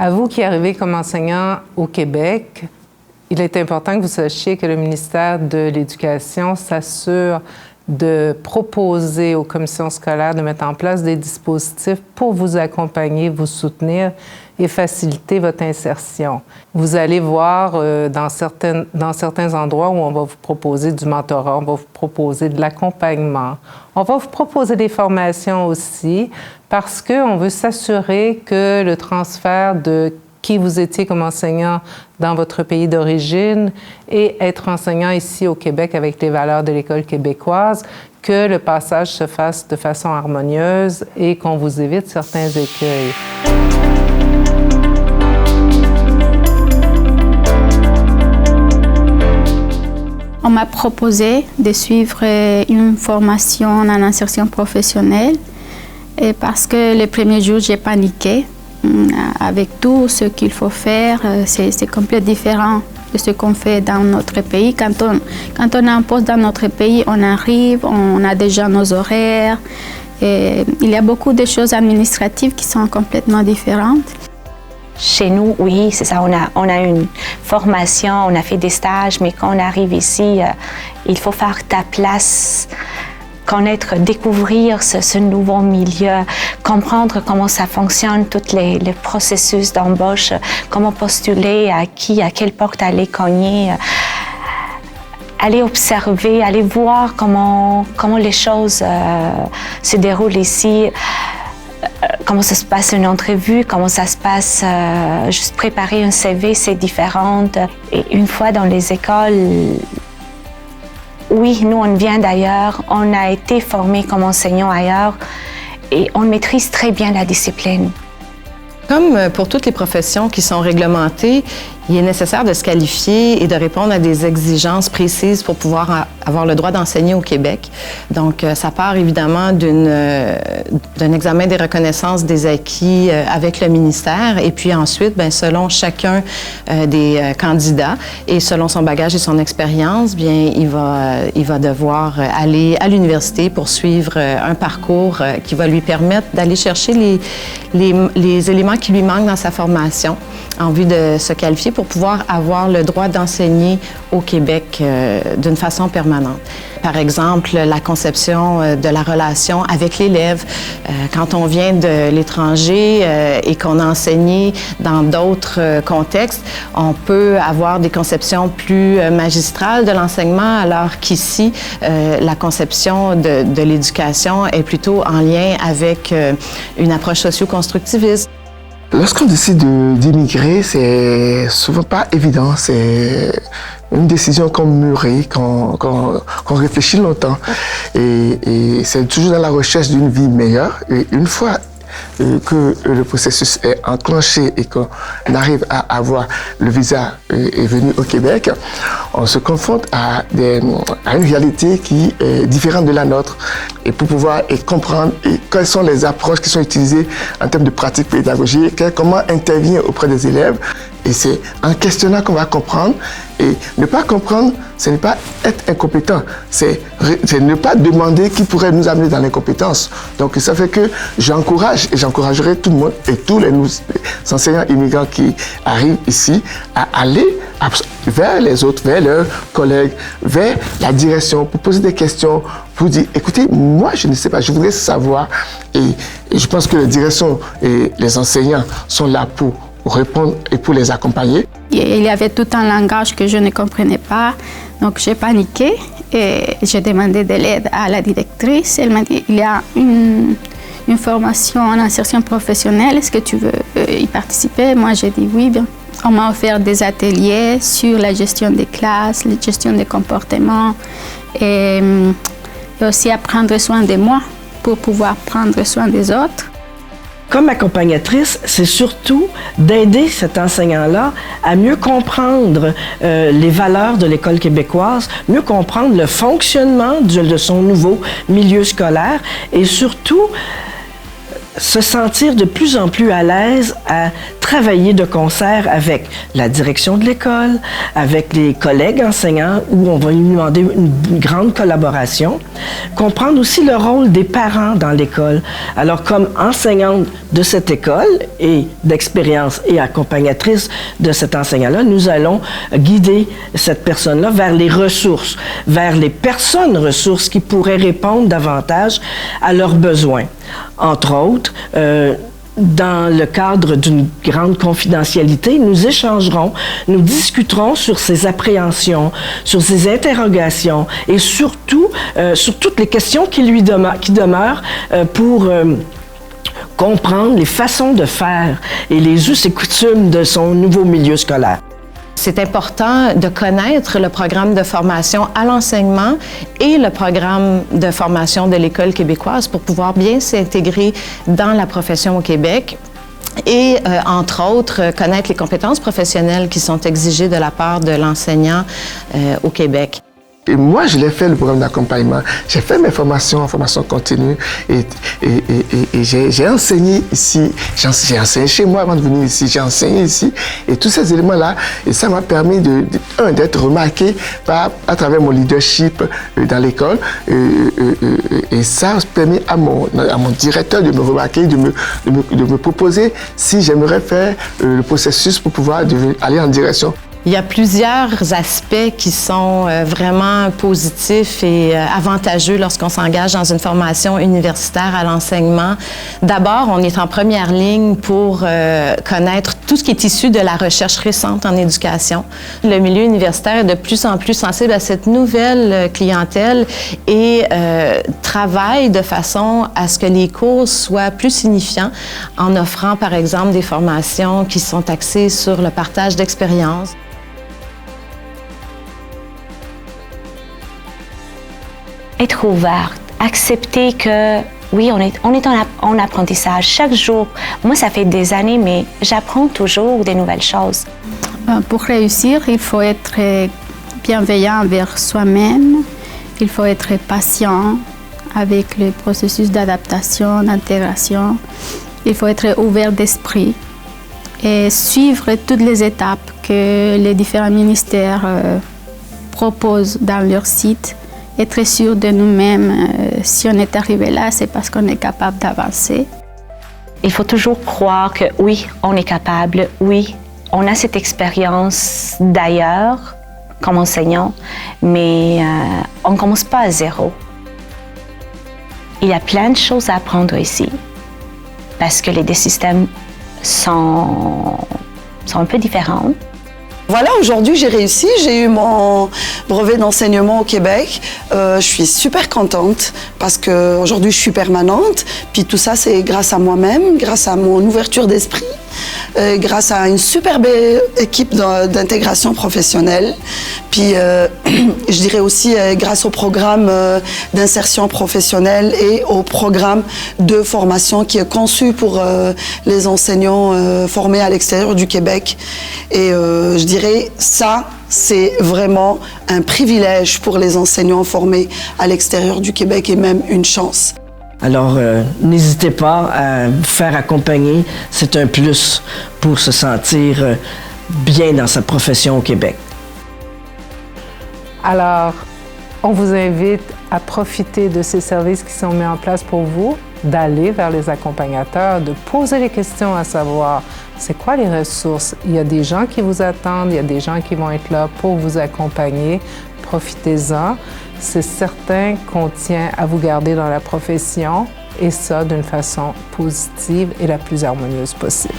À vous qui arrivez comme enseignant au Québec, il est important que vous sachiez que le ministère de l'Éducation s'assure de proposer aux commissions scolaires de mettre en place des dispositifs pour vous accompagner, vous soutenir et faciliter votre insertion. Vous allez voir dans certains endroits où on va vous proposer du mentorat, on va vous proposer de l'accompagnement, on va vous proposer des formations aussi parce qu'on veut s'assurer que le transfert de qui vous étiez comme enseignant dans votre pays d'origine et être enseignant ici au Québec avec les valeurs de l'École québécoise, que le passage se fasse de façon harmonieuse et qu'on vous évite certains écueils. On m'a proposé de suivre une formation en insertion professionnelle et parce que les premiers jours, j'ai paniqué. Avec tout ce qu'il faut faire, c'est complètement différent de ce qu'on fait dans notre pays. Quand on a un poste dans notre pays, on arrive, on a déjà nos horaires. Et il y a beaucoup de choses administratives qui sont complètement différentes. Chez nous, oui, c'est ça, on a une formation, on a fait des stages, mais quand on arrive ici, il faut faire ta place, connaître, découvrir ce nouveau milieu, comprendre comment ça fonctionne, tous les processus d'embauche, comment postuler, à qui, à quelle porte aller cogner, aller observer, aller voir comment les choses se déroulent ici, comment ça se passe une entrevue, comment ça se passe, juste préparer un CV, c'est différent. Et une fois dans les écoles, oui, nous, on vient d'ailleurs, on a été formés comme enseignants ailleurs et on maîtrise très bien la discipline. Comme pour toutes les professions qui sont réglementées, il est nécessaire de se qualifier et de répondre à des exigences précises pour pouvoir avoir le droit d'enseigner au Québec. Donc, ça part évidemment d'un examen des reconnaissances des acquis avec le ministère et puis ensuite, bien, selon chacun des candidats et selon son bagage et son expérience, bien, il va devoir aller à l'université pour suivre un parcours qui va lui permettre d'aller chercher les éléments qui lui manquent dans sa formation en vue de se qualifier pour pouvoir avoir le droit d'enseigner au Québec d'une façon permanente. Par exemple, la conception de la relation avec l'élève. Quand on vient de l'étranger et qu'on a enseigné dans d'autres contextes, on peut avoir des conceptions plus magistrales de l'enseignement, alors qu'ici, la conception de l'éducation est plutôt en lien avec une approche socio-constructiviste. Lorsqu'on décide d'immigrer, c'est souvent pas évident. C'est une décision qu'on mûrit, qu'on réfléchit longtemps. Et c'est toujours dans la recherche d'une vie meilleure. Et une fois que le processus est enclenché et qu'on arrive à avoir le visa est venu au Québec, on se confronte à une réalité qui est différente de la nôtre. Et pour pouvoir comprendre quelles sont les approches qui sont utilisées en termes de pratiques pédagogiques, comment intervenir auprès des élèves. Et c'est en questionnant qu'on va comprendre. Et ne pas comprendre, ce n'est pas être incompétent, c'est ne pas demander qui pourrait nous amener dans l'incompétence. Donc ça fait que j'encourage et j'encouragerai tout le monde et tous les enseignants immigrants qui arrivent ici à aller vers les autres, vers leurs collègues, vers la direction pour poser des questions, pour dire écoutez, moi je ne sais pas, je voudrais savoir. Et je pense que la direction et les enseignants sont là pour répondre et pour les accompagner. Il y avait tout un langage que je ne comprenais pas, donc j'ai paniqué et j'ai demandé de l'aide à la directrice. Elle m'a dit, il y a une formation en insertion professionnelle, est-ce que tu veux y participer? Moi j'ai dit oui, bien. On m'a offert des ateliers sur la gestion des classes, la gestion des comportements et aussi à prendre soin de moi pour pouvoir prendre soin des autres. Comme accompagnatrice, c'est surtout d'aider cet enseignant-là à mieux comprendre les valeurs de l'école québécoise, mieux comprendre le fonctionnement de son nouveau milieu scolaire et surtout se sentir de plus en plus à l'aise à travailler de concert avec la direction de l'école, avec les collègues enseignants, où on va lui demander une grande collaboration. Comprendre aussi le rôle des parents dans l'école. Alors, comme enseignante de cette école et d'expérience et accompagnatrice de cet enseignant-là, nous allons guider cette personne-là vers les ressources, vers les personnes ressources qui pourraient répondre davantage à leurs besoins. Entre autres, dans le cadre d'une grande confidentialité, nous échangerons, nous discuterons sur ses appréhensions, sur ses interrogations et surtout sur toutes les questions qui demeurent pour comprendre les façons de faire et les us et coutumes de son nouveau milieu scolaire. C'est important de connaître le programme de formation à l'enseignement et le programme de formation de l'École québécoise pour pouvoir bien s'intégrer dans la profession au Québec et, entre autres, connaître les compétences professionnelles qui sont exigées de la part de l'enseignant au Québec. Et moi, je l'ai fait, le programme d'accompagnement. J'ai fait mes formations en formation continue et j'ai enseigné ici. J'ai enseigné chez moi avant de venir ici. J'ai enseigné ici. Et tous ces éléments-là, et ça m'a permis d'être remarqué à travers mon leadership dans l'école. Et ça a permis à mon directeur de me remarquer, de me proposer si j'aimerais faire le processus pour pouvoir aller en direction. Il y a plusieurs aspects qui sont vraiment positifs et avantageux lorsqu'on s'engage dans une formation universitaire à l'enseignement. D'abord, on est en première ligne pour connaître tout ce qui est issu de la recherche récente en éducation. Le milieu universitaire est de plus en plus sensible à cette nouvelle clientèle et travaille de façon à ce que les cours soient plus signifiants en offrant, par exemple, des formations qui sont axées sur le partage d'expériences. Être ouverte, accepter que oui, on est en apprentissage chaque jour. Moi, ça fait des années, mais j'apprends toujours des nouvelles choses. Pour réussir, il faut être bienveillant envers soi-même, il faut être patient avec le processus d'adaptation, d'intégration, il faut être ouvert d'esprit et suivre toutes les étapes que les différents ministères proposent dans leur site. Être sûr de nous-mêmes, si on est arrivé là, c'est parce qu'on est capable d'avancer. Il faut toujours croire que oui, on est capable, oui, on a cette expérience d'ailleurs comme enseignant, mais on ne commence pas à zéro. Il y a plein de choses à apprendre ici parce que les deux systèmes sont un peu différents. Voilà, aujourd'hui j'ai réussi, j'ai eu mon brevet d'enseignement au Québec. Je suis super contente parce qu'aujourd'hui je suis permanente. Puis tout ça c'est grâce à moi-même, grâce à mon ouverture d'esprit, grâce à une superbe équipe d'intégration professionnelle. Puis je dirais aussi grâce au programme d'insertion professionnelle et au programme de formation qui est conçu pour les enseignants formés à l'extérieur du Québec. Et je dirais ça, c'est vraiment un privilège pour les enseignants formés à l'extérieur du Québec et même une chance. Alors, n'hésitez pas à vous faire accompagner. C'est un plus pour se sentir bien dans sa profession au Québec. Alors, on vous invite à profiter de ces services qui sont mis en place pour vous, d'aller vers les accompagnateurs, de poser les questions à savoir c'est quoi les ressources. Il y a des gens qui vous attendent, il y a des gens qui vont être là pour vous accompagner. Profitez-en. C'est certain qu'on tient à vous garder dans la profession et ça d'une façon positive et la plus harmonieuse possible.